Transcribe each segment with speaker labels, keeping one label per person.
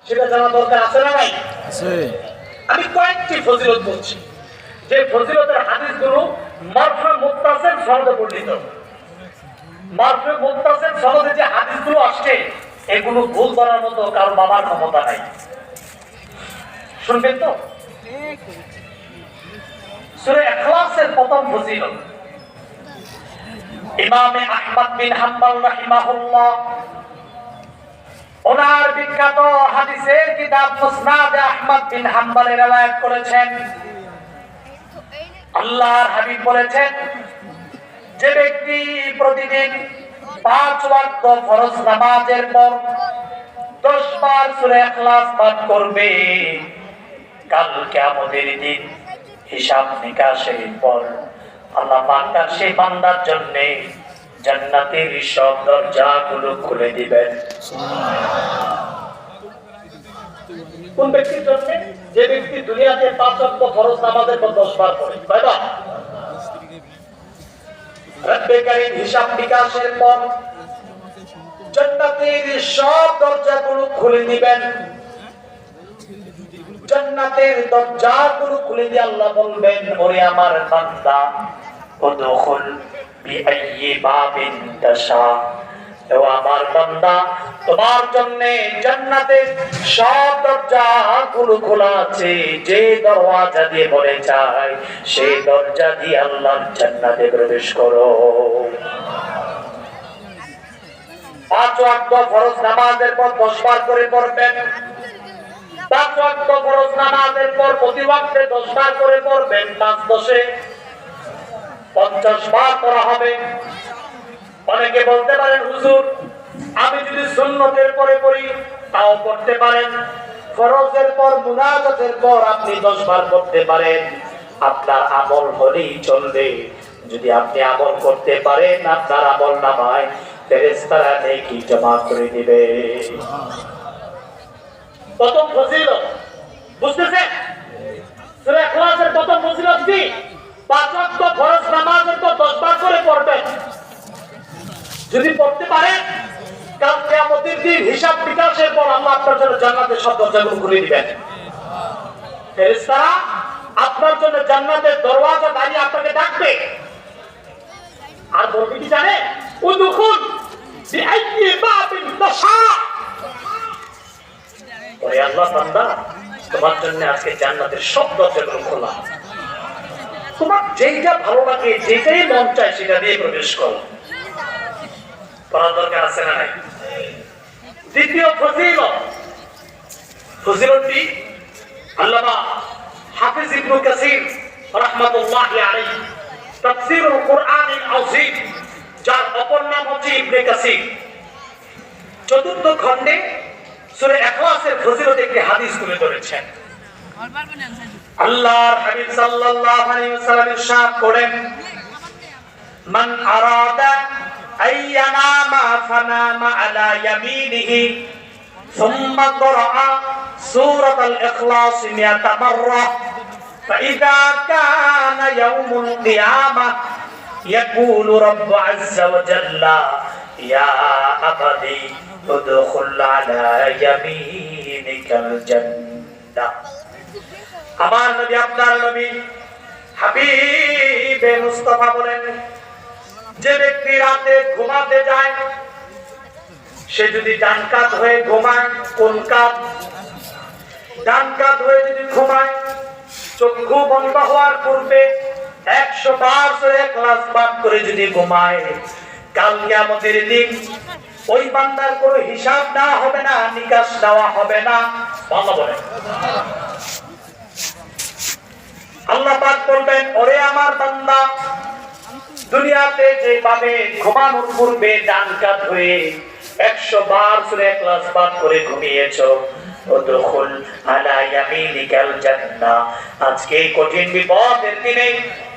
Speaker 1: সেটা জানা দরকার আছে না নাই? আমি কয়েকটি ফজিলত বলছি, যে ফজিলতের হাদিসগুলো মারফু মুত্তাসিল সনদে বর্ণিত। মারফু মুত্তাসিল সনদে যে হাদিসগুলো আসছে, এগুলো ভুল করার মতো কারো বাবার ক্ষমতা নাই। শুনবেন তো? সূরা ইখলাসের প্রথম ফজিলত, ইমাম আহমদ বিন হাম্বল রাহিমাহুল্লাহ ওনার বিখ্যাত হাদিসের কিতাব মুসনাদ আহমদ বিন হাম্বলে রওয়ায়াত করেছেন। আল্লাহর হাবিব বলেছেন, যে ব্যক্তি প্রতিদিন 5 ওয়াক্ত ফরজ নামাজের পর 10 বার সূরা ইখলাস পাঠ করবে, কাল কিয়ামতের দিন হিসাব নিকাশের পর আল্লাহ পাক তার সেই বান্দার জন্য জান্নাতের সব দরজাগুলো খুলে দিবেন। কোন ব্যক্তির জন্য? যে ব্যক্তি দুনিয়াতে 5 ওয়াক্ত ফরজ নামাজের পর 10 বার পড়ে। কয়বার? রব্বে কারীম হিসাব নিকাশের পর জান্নাতের সব দরজাগুলো খুলে দিবেন। জান্নাতের দরজাগুলো খুলে দিয়ে আল্লাহ বলবেন, ওরে আমার বান্দা, উদখুল বিআইয়ি বাবিন তাশা, ও আমার বান্দা, তোমার জন্য জান্নাতের সব দরজাগুলো খোলা আছে। যে দরওয়াজা দিয়ে বলে চাই, সেই দরজা দিয়ে আল্লাহর জান্নাতে প্রবেশ করো। 5 ওয়াক্ত ফরজ নামাজের পর 10 বার করে পড়বেন। 5 ওয়াক্ত ফরজ নামাজের পর প্রতি ওয়াক্তে 10 বার করে পড়বেন। 5 10 50 বার করা হবে। অনেকে বলতে পারেন, হুজুর আমি যদি সুন্নতের পরে পড়ি তাও করতে পারেন, ফরজের পর মুনাজাতের পর আপনি 10 বার করতে পারেন, আপনার আমল হলেই চলবে। যদি আপনি আমল করতে পারেন, আপনার আমল নামায় ফেরেশতারা নেকি জমা করে দিবে। প্রথম ফজিলত বুঝতেছেন? সূরা ইখলাসের প্রথম ফজিলত কি? 5 ওয়াক্ত ফরজ নামাজের পর 10 বার করে পড়বেন। যদি পড়তে পারেন, কাল কিয়ামতের দিন হিসাব নিকাশের পর আল্লাহ আপনার জন্য জান্নাতের সব দরজাগুলো খুলে দিবেন। ফেরেশতারা আপনার জন্য জান্নাতের দরওয়াজা দাঁড়িয়ে আপনাকে ডাকবে, আর বলবে কি জানেন? উদখুল বিআইয়ি বাবিন তাশা, ওরে আল্লাহ বান্দা, তোমার জন্য আজকে জান্নাতের সব দরজাগুলো খোলা। তোমার যেটা ভালো লাগে, যেটাই মন চায়, সেটা দিয়ে প্রবেশ করো। করার দরকার আছে না নাই? দ্বিতীয় ফজিলতটি আল্লামা হাফিজ ইবনে কাসির রাহমাতুল্লাহি আলাইহি তাফসীরুল কুরআনিল আযীম, যার অপর নাম হচ্ছে ইবনে কাসির, 4th খণ্ডে সূরা ইখলাসের ফজিলত একটি হাদিস তুলে ধরেছেন। আল্লাহর হাবিব সাল্লাল্লাহু আলাইহি ওয়াসাল্লাম ইরশাদ করেন, মান আরাদা আইয়ানামা ফানামা আলা ইয়ামিনিহি সুম্মা ক্বরাআ সূরাতাল ইখলাস 100 মাররা ফাইযা কানা ইয়াউমুল কিয়ামাহ ইয়াকুলু রাব্বু আযজা ওয়া জাল্লা ইয়া আবাদি উদখুল আলা ইয়ামিনিকাল জান্নাহ। আমার নবী, আপনার নবী হাবিবে মুস্তাফা বলেন, যে ব্যক্তি রাতে ঘুমাতে যায়, সে যদি ডান কাত হয়ে ঘুমায়, কোন কাত? ডান কাত হয়ে যদি ঘুমায়, চক্ষু বন্ধ হওয়ার পূর্বে 100 বার সূরা ইখলাস পাঠ করে যদি ঘুমায়, কাল কিয়ামতের দিন ওই বান্দার কোনো হিসাব না হবে না, নিকাশ দেওয়া হবে না। আল্লাহ বলেন, আল্লাহ পাক বলবেন, ওরে আমার বান্দা, দুনিয়াতে যেভাবে ঘুমানোর পূর্বে ডান কাত হয়ে 100 বার সূরা ইখলাস পাঠ করে ঘুমিয়েছো, উদখুল আলা ইয়ামিনিকাল জান্নাহ, আজকে কঠিন বিপদের দিনে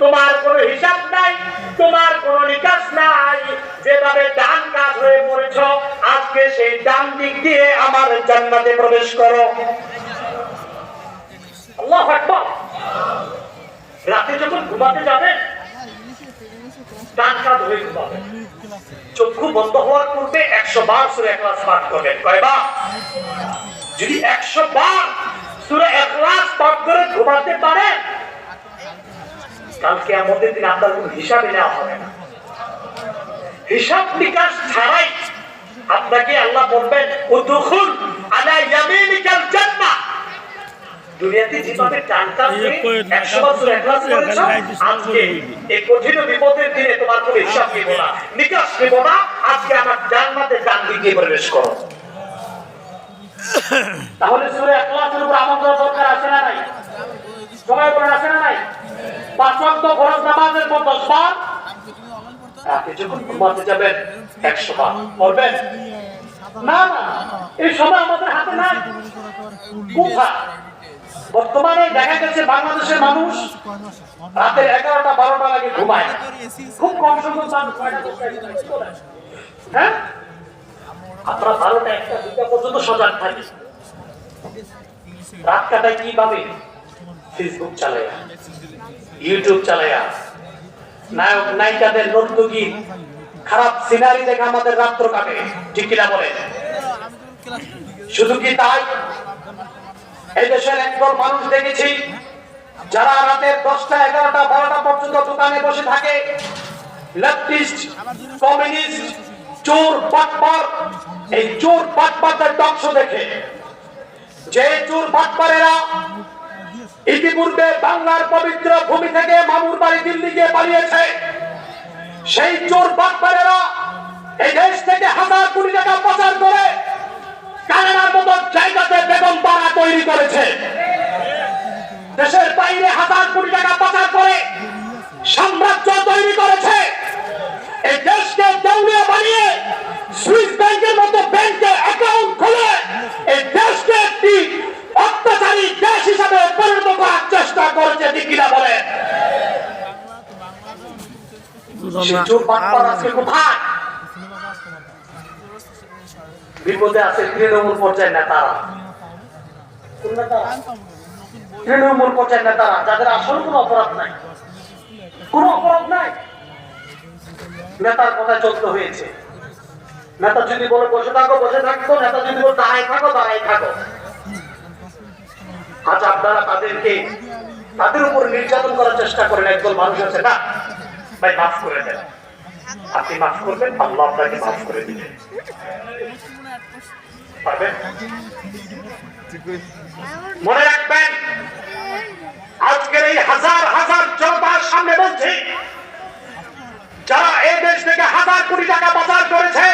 Speaker 1: তোমার কোনো হিসাব নাই, তোমার কোনো নিকাশ নাই, যেভাবে ডান কাত হয়ে পড়েছো, আজকে সেই ডান দিক দিয়ে আমার জান্নাতে প্রবেশ করো। আল্লাহু আকবার। রাতে যখন ঘুমাতে যাবেন, ডান কাত হয়ে ঘুমাবেন, চক্ষু বন্ধ হওয়ার পূর্বে 100 বার সূরা ইখলাস পাঠ করবেন। কয়বার? যদি 100 বার সূরা ইখলাস পাঠ করে ঘুমাতে পারেন, কালকে আমাদের দিন আপনার কোনো হিসাবে নেওয়া হবে না। হিসাব নিকাশ ছাড়াই আপনাকে আল্লাহ বলবেন উদখুল আলা ইয়ামিনিকাল জান্নাহ। দুনিয়াতে যেভাবে টান টান করে 100 বার সূরা ইখলাস করেছো, আজকে এই কঠিন বিপদের দিনে তোমার কোনো হিসাব নিব না, নিকাশ নিব না, আজকে আমার জান্নাতে ডান দিকে প্রবেশ করো। তাহলে সূরা ইখলাসের উপর আমল করার দরকার আছে না নাই? সবাই বলেন আছে না নাই? 5 ওয়াক্ত ফরজ নামাজের পর 10 বার, রাতে যখন ঘুমাতে যাবেন 100 বার পড়বেন। না না, এই সময় আমাদের হাতে নাই। কোথায়? বর্তমানে দেখা গেছে বাংলাদেশের মানুষ রাতে 11টা 12টা লাগে ঘুমায়, খুব কম সংখ্যক মানুষ। হ্যাঁ, আপনারা 12টা 1টা 2টা পর্যন্ত সজাগ থাকি। রাত কাটায় কিভাবে? ফেসবুক চালায়া, ইউটিউব চালায়া, নায়ক নায়িকাদের নর্তকী খারাপ সিনারি দেখে আমাদের রাত্র কাটে, ঠিক কিনা বলেন? শুধু কি তাই? এই দেশের একদল মানুষ দেখেছি যারা রাতের 10টা 11টা 12টা পর্যন্ত দোকানে বসে থাকে। লেফটিস্ট, কমিউনিস্ট, চোর বাটপার, এই চোর বাটপারদের টকশ দেখে, যে চোর বাটপারেরা ইতিপূর্বে বাংলার পবিত্র ভূমি থেকে মামুর বাড়ি দিল্লি গিয়ে পালিয়েছে, সেই চোর বাটপারেরা এই দেশ থেকে হাজার কোটি টাকা পাচার করে কানাডার মতো জায়গাতে বেগম পাড়া তৈরি করেছে। দেশের বাইরে হাজার কোটি টাকা পাচার করে সাম্রাজ্য তৈরি করেছে। এই দেশকে দেউলিয়া বানিয়ে সুইস ব্যাংকের মতো ব্যাংকে অ্যাকাউন্ট খুলে এই দেশকে একটি অত্যাচারী দেশ হিসাবে পরিণত করার চেষ্টা করেছে, ঠিক কিনা বলেন? কোথায় বিপদে আছে? তৃণমূল পর্যায়ের নেতারা, তৃণমূল পর্যায়ের নেতারা, যাদের আসলে কোনো অপরাধ নাই, কোনো অপরাধ নাই, নেতার কথা চলতে হয়েছে। নেতা যদি বলে বসে থাকো বসে থাকো, নেতা যদি বলে দাঁড়াই থাকো দাঁড়াই থাকো। আজ আপনারা তাদের উপর নির্যাতন করার চেষ্টা করেন। একদল মানুষ আছে, না ভাই মাফ করে দেন, আপনি মাফ করবেন, আল্লাহ আপনাকে মাফ করে দিবেন, পারবেন? মনে রাখবেন, আজকের এই হাজার হাজার জনতার সামনে বলছি, যারা এই দেশ থেকে হাজার কোটি টাকা পাচার করেছে,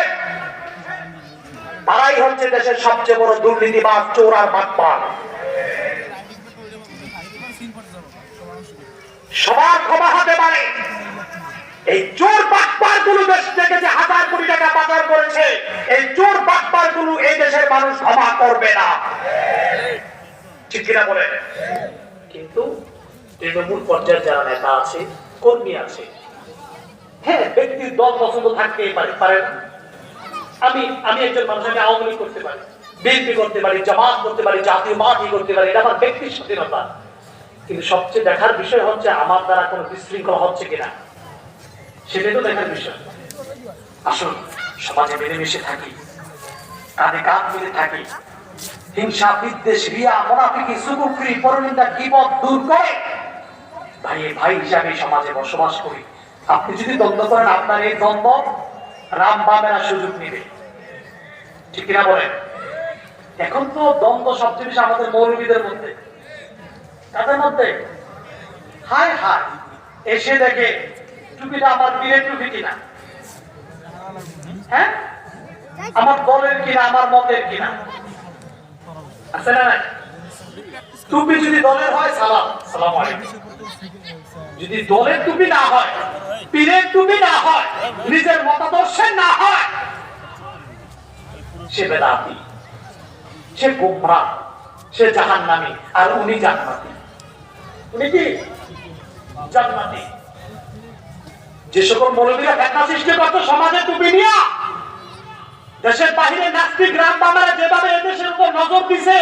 Speaker 1: তারাই হচ্ছে দেশের সবচেয়ে বড় দুর্নীতিবাজ, চোর আর বাটপার। সবার ক্ষমা হতে পারে, এই চোর বাটপার গুলো দেশ থেকে যে হাজার কোটি টাকা পাচার করেছে, এই চোর বাটপার গুলো এই দেশের মানুষ ক্ষমা করবে না, ঠিক কিনা বলেন? কিন্তু তৃণমূল পর্যায়ে যারা নেতা আছে, কর্মী আছে, হ্যাঁ, ব্যক্তির দল পছন্দ থাকতেই পারে না। আমি একজন মানুষ, আমি আওয়ামী লীগ করতে পারি, বিএনপি করতে পারি, জামাত করতে পারি, জাতীয় পার্টি করতে পারি, এটা আমার ব্যক্তির স্বাধীনতা। কিন্তু সবচেয়ে দেখার বিষয় হচ্ছে আমার দ্বারা কোনো বিশৃঙ্খলা হচ্ছে কিনা, সেটাই তো দেখার বিষয়। আসুন সমাজে মিলেমিশে থাকি, কাঁধে কাঁধ মিলে থাকি, হিংসা বিদ্বেষ রিয়া মুনাফিকি সুকুফরি পরনিন্দা গীবত দূর করে ভাই ভাই হিসাবে সমাজে বসবাস করি। আপনি যদি দ্বন্দ্ব করেন, আপনার এই দ্বন্দ্ব রাম বামেরা সুযোগ নিবে, ঠিক কিনা বলেন? এখন তো দ্বন্দ্ব সবচেয়ে বেশি আমাদের মৌলবীদের মধ্যে, তাদের মধ্যে। হায় হায়, এসে দেখে টুপিটা আমার পীরের টুপি কিনা, হ্যাঁ, আমার দলের কিনা, আমার মতের কিনা, আছে না? টুপি যদি দলের হয়, সালাম সালাম আলাইকুম। যদি দলের টুপি না হয়, পীরের টুপি না হয়, নিজের মতাদর্শের না হয়, সে বেদাতি, সে গোমরাহ, সে জাহান্নামী, আর উনি জান্নাতি। উনি কি জান্নাতি? যে সকল মৌলবীরা ফিতনা সৃষ্টি করত সমাজে টুপি নিয়ে, দেশের বাহিরে নাস্তিক গ্রাম বাংলারা যেভাবে এদেশের উপর নজর দিছে,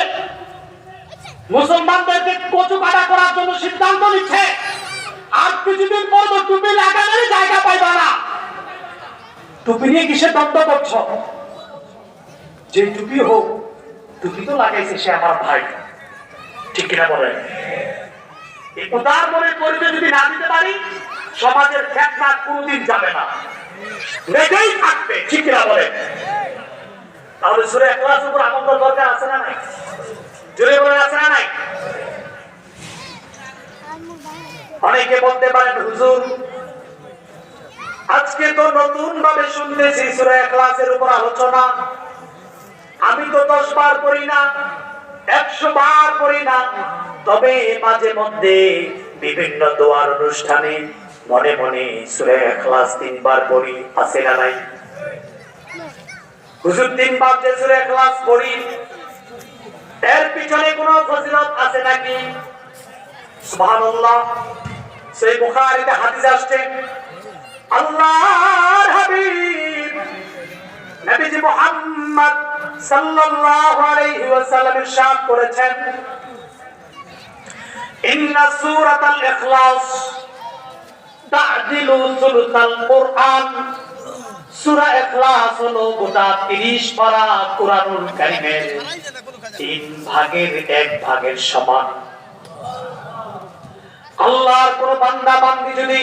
Speaker 1: মুসলমানদেরকে কচু কাটা করার জন্য সিদ্ধান্ত নিচ্ছে, আর কিছুদিন পর তো টুপি লাগানোর জায়গা পাইবা না। টুপি নিয়ে কিসের দ্বন্দ্ব করছ? যে টুপি হোক, টুপি তো লাগাইছে সে আমার ভাই, ঠিক কিনা বলেন? এই উদার মনের পরিচয় যদি না দিতে পারি, সমাজের ফেতনা কোনদিন যাবে না, লেগেই থাকবে, ঠিক কিনা বলেন? তাহলে সূরা ইখলাসের উপর আমল করার দরকার আছে না নাই? জোরে বলেন, আছে না নাই? অনেকে বলতে পারেন, হুজুর আজকে তো নতুন ভাবে শুনতেছি সূরা ইখলাসের উপর আলোচনা, আমি তো 10 বার পড়ি না, 100 বার পড়ি না, তবে মাঝে মধ্যে বিভিন্ন দোয়ার অনুষ্ঠানে মনে মনে সূরা ইখলাস 3 বার পড়ি, আছে না নাই? হুজুর 3 বার যে সূরা ইখলাস পড়ি, এর পিছনে কোনো ফজিলত আছে নাকি? সুবহানাল্লাহ। সেই বুখারীতে হাদিস আসছে, আল্লাহর হাবিব নবীজি মুহাম্মদ সাল্লাল্লাহু আলাইহি ওয়াসাল্লাম ইরশাদ করেছেন, ইন্না সূরাতাল ইখলাস তা'দিলু সুলুসাল কুরআন। সূরা ইখলাস হলো গোটা 30 পারা কুরআনুল কারীমের 3 ভাগের 1 ভাগের সমান। আল্লাহর কোন বান্দা বান্দি যদি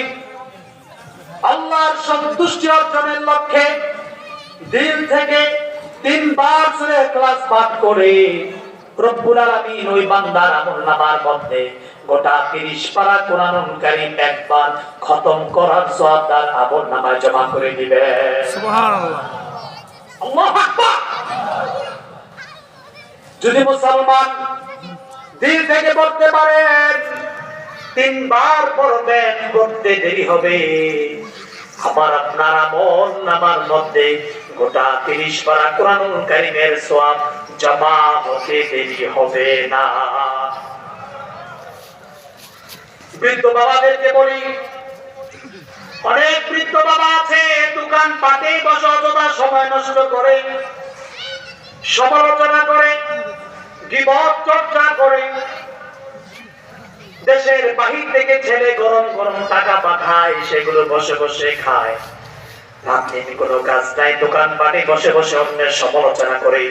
Speaker 1: আল্লাহর সন্তুষ্টি অর্জনের লক্ষ্যে দিল থেকে 3 বার সূরা ইখলাস পাঠ করে, রব্বুল আলামিন ওই বান্দার আমলনামার মধ্যে গোটা 30 পারা কুরআনুল কারীম একবার খতম করার সওয়াব তার আমলনামায় জমা করে দিবেন। সুবহানাল্লাহ, আল্লাহু আকবার। যদি মুসলমান দিল থেকে পড়তে পারেন, 3 বার পড়বেন, পড়তে দেরি হবে, আমার আপনার আমলনামার মধ্যে গোটা 30 পারা কুরআনুল কারীমের সওয়াব জমা হতে দেরি হবে না। বৃদ্ধ বাবাদেরকে বলি, অনেক বৃদ্ধ বাবা আছে দোকান পাটে বসে অযথা সময় নষ্ট করে, সমালোচনা করে, গীবত চর্চা করে, দেশের বাহির থেকে ছেলে গরম গরম টাকা পাঠায়, সেগুলো বসে বসে খায়। আপনি কোনো কাজ নাই, দোকান পাটে বসে বসে অন্যের সমালোচনা করে।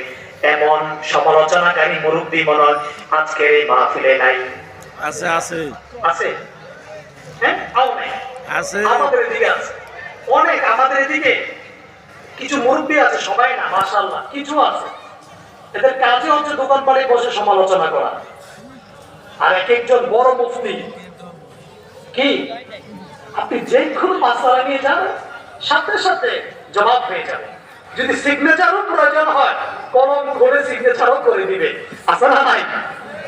Speaker 1: এমন সমালোচনাকারী মুরব্বী মনে হয় আজকের এই মাহফিলে নাই?
Speaker 2: আছে আছে
Speaker 1: আছে, হ্যাঁ,
Speaker 2: আছে,
Speaker 1: আমাদের এদিকে আছে অনেক, আমাদের এদিকে কিছু মুরব্বী আছে, সবাই না, মাশাআল্লাহ কিছু আছে। এদের কাজে হচ্ছে দোকান পাটে বসে সমালোচনা করা। আর একজন বড় মুফতি, কি আপনি যে কোনো মাসআলা নিয়ে যান, সাথে সাথে জবাব পেয়ে যাবেন। যদি সিগনেচারও প্রয়োজন হয়, কলম করে সিগনেচারও করে দিবে, আছে না নাই?